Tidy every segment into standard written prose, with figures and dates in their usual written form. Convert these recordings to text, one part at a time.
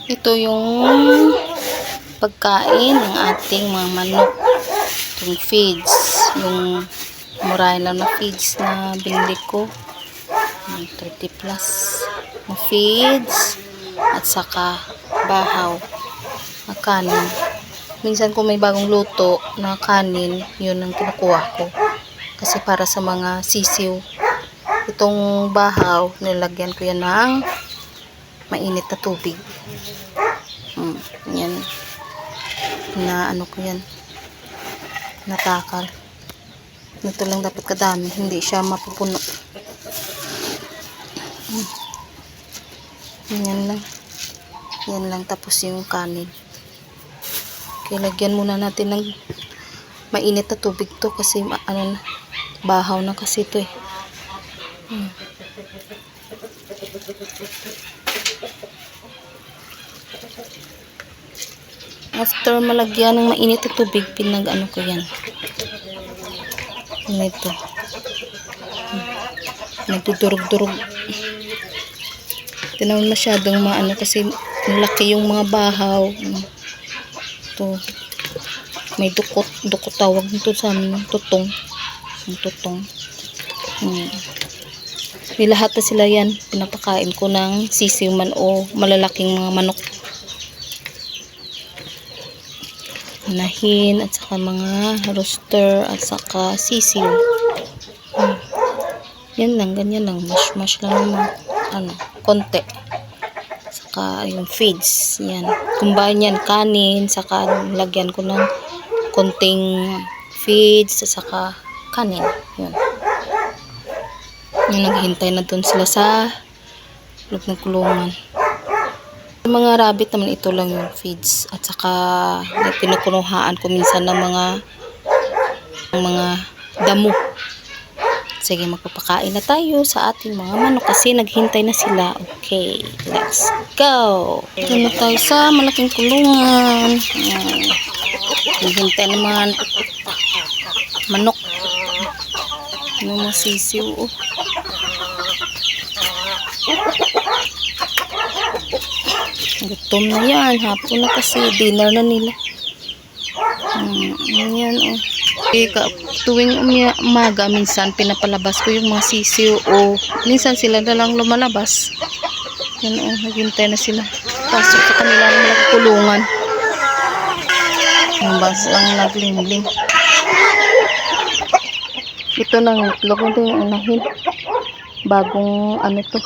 Ito yung pagkain ng ating mga manok. Yung feeds. Yung murahin lang na feeds na binili ko. 30 plus na feeds. At saka bahaw na kanin. Minsan kung may bagong luto na kanin, yun ang kinukuha ko. Kasi para sa mga sisiw. Itong bahaw, nilagyan ko yan ng mainit na tubig. Yan. Na ano ko yan. Natakal. Ito lang dapat kadami. Hindi siya mapupuno. Yan lang. Yan lang. Tapos yung kanin. Okay, lagyan muna natin ng mainit na tubig to kasi ano na, bahaw na kasi ito eh. After malagyan ng mainit na tubig, pinag-ano ko yan. Ito. Nagdudurog-durog. Ito naman masyadong maano kasi laki yung mga bahaw. Ito. May dukot. Dukot tawag nito sa amin. Tutong. Yung tutong. Lahat na sila yan. Pinapakain ko ng sisiw man o malalaking mga manok. Nahin at saka mga rooster at saka sisiw. Yan lang, ganyan lang. Mash lang naman. Ano, konti. Saka yung feeds. Yan. Combine yan, kanin. Saka lagyan ko ng konting feeds at saka kanin. Yan. Yung naghihintay na dun sila sa loob ng kulungan. Yung mga rabbit naman, ito lang yung feeds. At saka pinukunuhaan ko minsan ng mga damo. Sige, magpapakain na tayo sa ating mga manok kasi naghintay na sila. Okay, let's go! Ito na tayo sa malaking kulungan. Naghintay ng mga manok. Ano mga sisiw, oh. Gutom na yan. Hapon na kasi. Dinner na nila. Yan, oh. Tuwing umaga, minsan pinapalabas ko yung mga sisiw o minsan sila na lang lumalabas. Yan, oh. Naghintay na sila. Pasok sa kanilang kulungan. Yung basang naglimlim. Ito nang itlog. Ito yung unahin. Bagong ano to.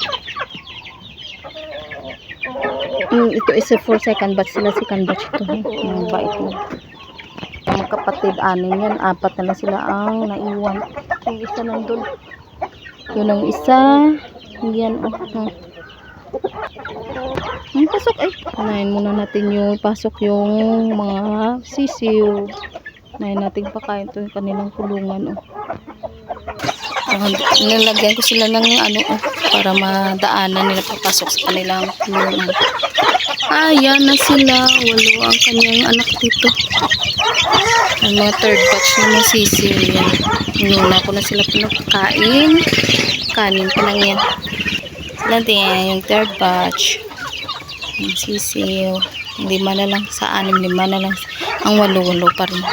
Ito is for second batch. Sila second batch ito. Yung bait mo. Ang kapatid, anin yan. 4 na lang sila ang naiwan. Yung isa nandun. Yun ang isa. Yan. Pasok ay. Unahin muna natin yung pasok yung mga sisiw. Unahin natin pakain ito yung kanilang kulungan. Nilagyan ko sila ng ano para madaanan nila papasok sa kanilang kulungan. Yan na sila. 8 ang kanyang anak dito. Ang mga third batch na mga sisiw yan. Inuna ko na sila pinapakain. Kanin pa lang yan. Sila din yung third batch. Yung sisiw. 5 na lang sa 6. 5 na lang. Ang 8 pa rin.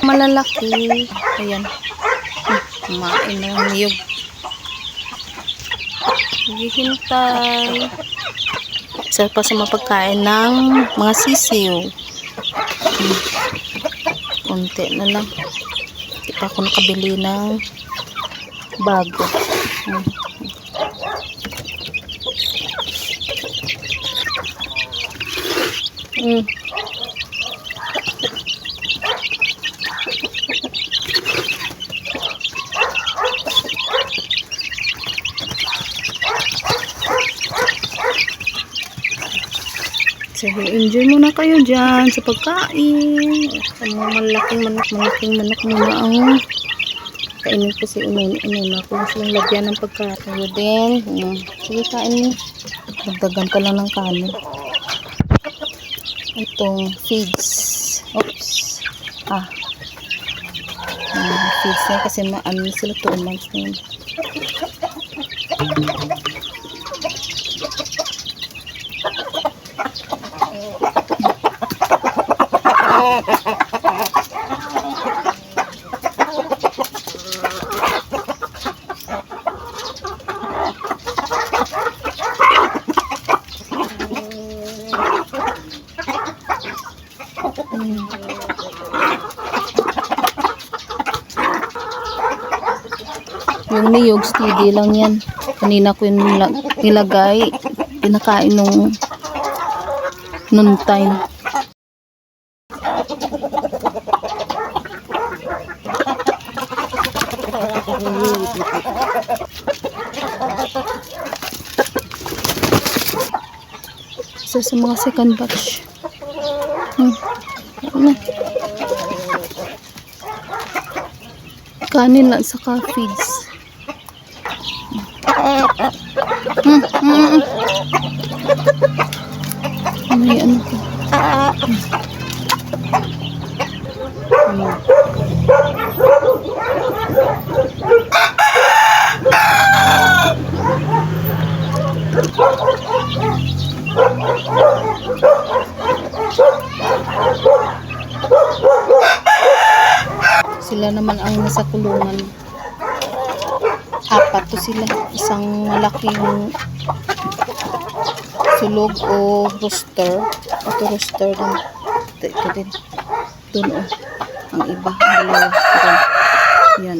Malalaki. Ayan. Kumain na ng niyog. Hihintay. Isa pa sa mapagkain ng mga sisiw. Konti na lang. Hindi pa ako nakabili ng bago. Sige, enjoy muna kayo dyan sa pagkain. Sa mga malaking manok muna ang kainin ko si inuna ko. Gusto lang lagyan ng pagkain. Kayo din. Sige, kain mo. Dagdagan ka lang ng kanin. Itong feeds. Oops. Feeds na kasi maano sila 2 months na yun. Yung niyog, steady lang yan. Kanina ko yung nilagay. Pinakain nung noon time. Isa sa mga second batch. Ano? Kanin lang sa feeds. May ano ko. Sila naman ang nasa kulungan. Apat to sila. Isang malaking sulog o rooster. Ito rooster din. Ito din. Doon o. Ang iba. Ang dalawa. Doon. Yan.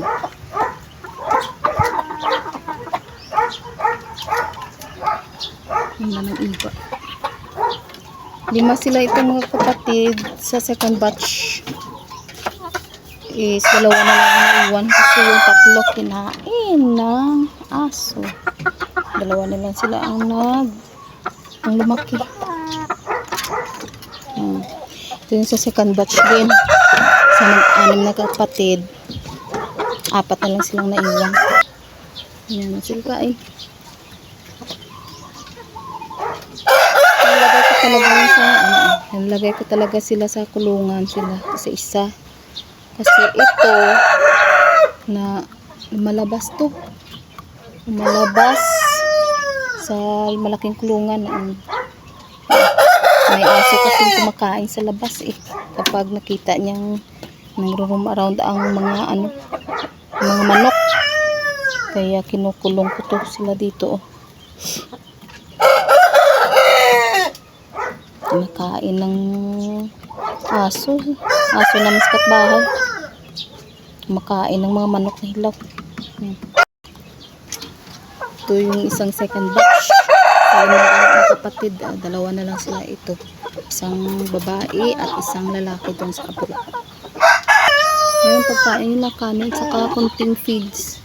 Yan ang iba. 5 sila itong mga kapatid sa second batch. Is 2 na lang naiwan kasi yung 3 kinain ng aso. 2 na lang sila ang lumaki. Ito yung sa second batch din. Sa 6 na kapatid, 4 na lang silang naiwan. Yan sila kain. Nilagay ko talaga sila sa kulungan sila sa isa. Kasi ito na lumalabas to. Lumalabas sa malaking kulungan. May aso kasi kumakain sa labas eh. Kapag nakita niyang nag-roam around ang mga mga manok. Kaya kinukulong ko to sila dito oh. Kumakain ng aso na miskat bahay. Kumakain ng mga manok na hilaw. Ito yung isang second batch. Sa mga kapatid, 2 na lang sila ito. Isang babae at isang lalaki doon sa kabila. Ayan, pagkain nila kanin saka kunting feeds.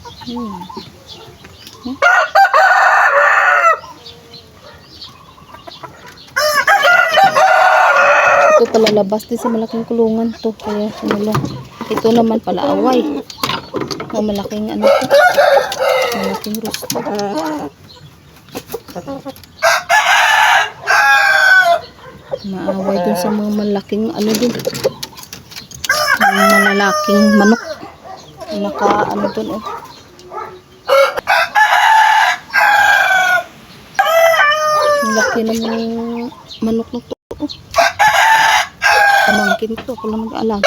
Ito pala labas din sa malaking kulungan to. Kaya ito naman pala away. Ang malaking malaking rooster. Maaway dun sa mga malaking din. Mga malalaking manok. Naka dun oh. Ang laki ng manok na to oh. Pamangkin to, ako lang mag-alam.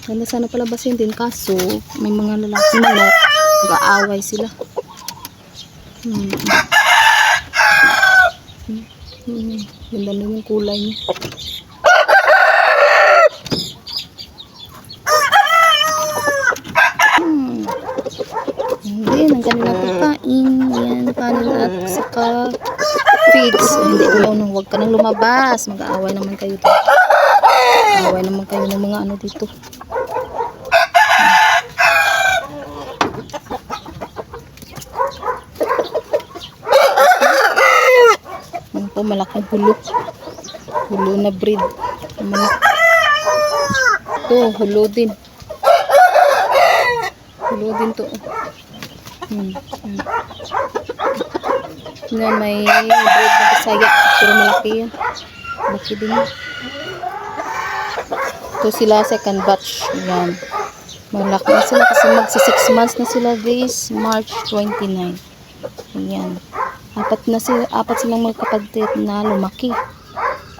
Ganda sana palabasin din kaso may mga lalaking manok, mag-aaway sila. Ganda na yung kulay niya. Yan ang kanilang pagkain. Yan, kanin at saka feeds. Hindi ko lang, huwag ka nang lumabas. Mag-aaway naman kayo dito. Mag-aaway naman kayo ng mga dito. Ito, malaking hulo. Hulo na breed. Ito, hulo din. Hulo din to. Na may breed na Bisaya. Pero malaki yan. Malaki din yan. Ito sila second batch. Yan. Malaki na sila kasi magsi 6 months na sila this March 29. Ayan. 4 silang magkapatid na lumaki.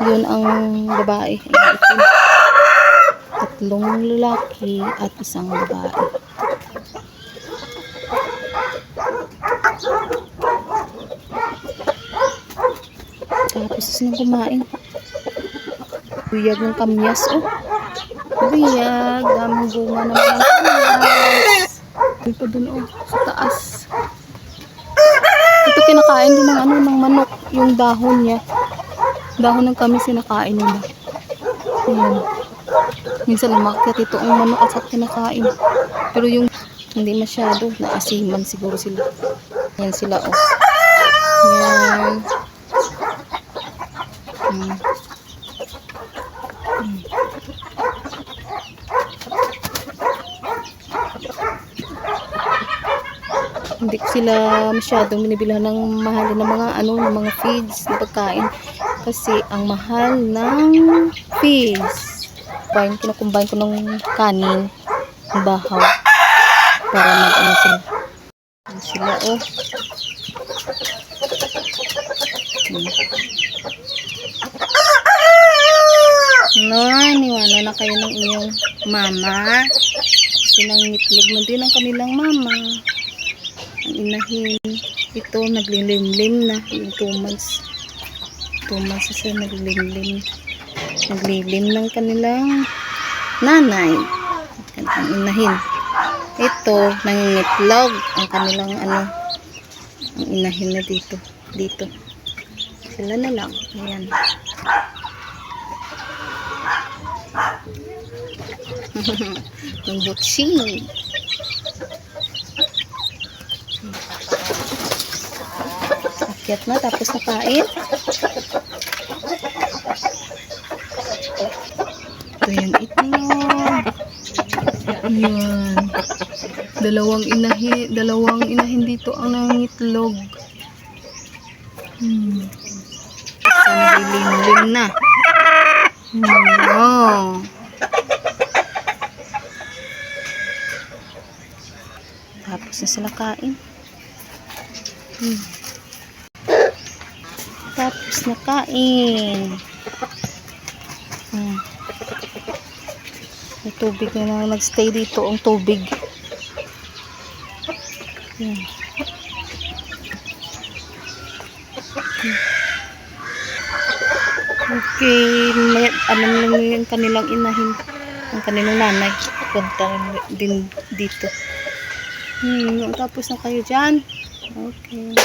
Yun ang babae. Itim. 3 lalaki at 1 babae. Tapos silang kumain. Buyag ng kamyas oh. biyag. Daming bunga naman ng kamas. May pa dun sa taas. Ito kinakain din ng ng manok. Yung dahon niya. Dahon ng kamis sinakain nila. Ayan. Minsan umakyat ito ang manok at saka kinakain. Pero yung hindi masyado. Naasiman siguro sila. Ayan sila Ayan. Hindi ko sila masyadong binibilhan ng mahal ng mga ng mga feeds na pagkain kasi ang mahal ng feeds. Kinakumbine ko ng kanin, ng bahaw para mag sila. Ayan sila niwala na kayo ng inyong mama kasi nangitlog na din ang kanilang mama. Ang inahin ito naglilimlim na yung 2 months. 2 months siya naglilimlim ng kanilang nanay. Ang inahin ito nangingitlog ang kanilang ang inahin na dito sila na lang. Ayan. Yung butsi. Akyat na tapos nakain. Ito yung itlog. Ayan. Dalawang inahin dito ang nangitlog. Sana lilim na. Wow. Tapos na sila kain. Tapos na kain. May tubig na nagstay dito ang tubig. Okay, may alam lang yung kanilang inahin, ang kanilang nanay. Punta din dito. Tapos na kayo dyan. Okay.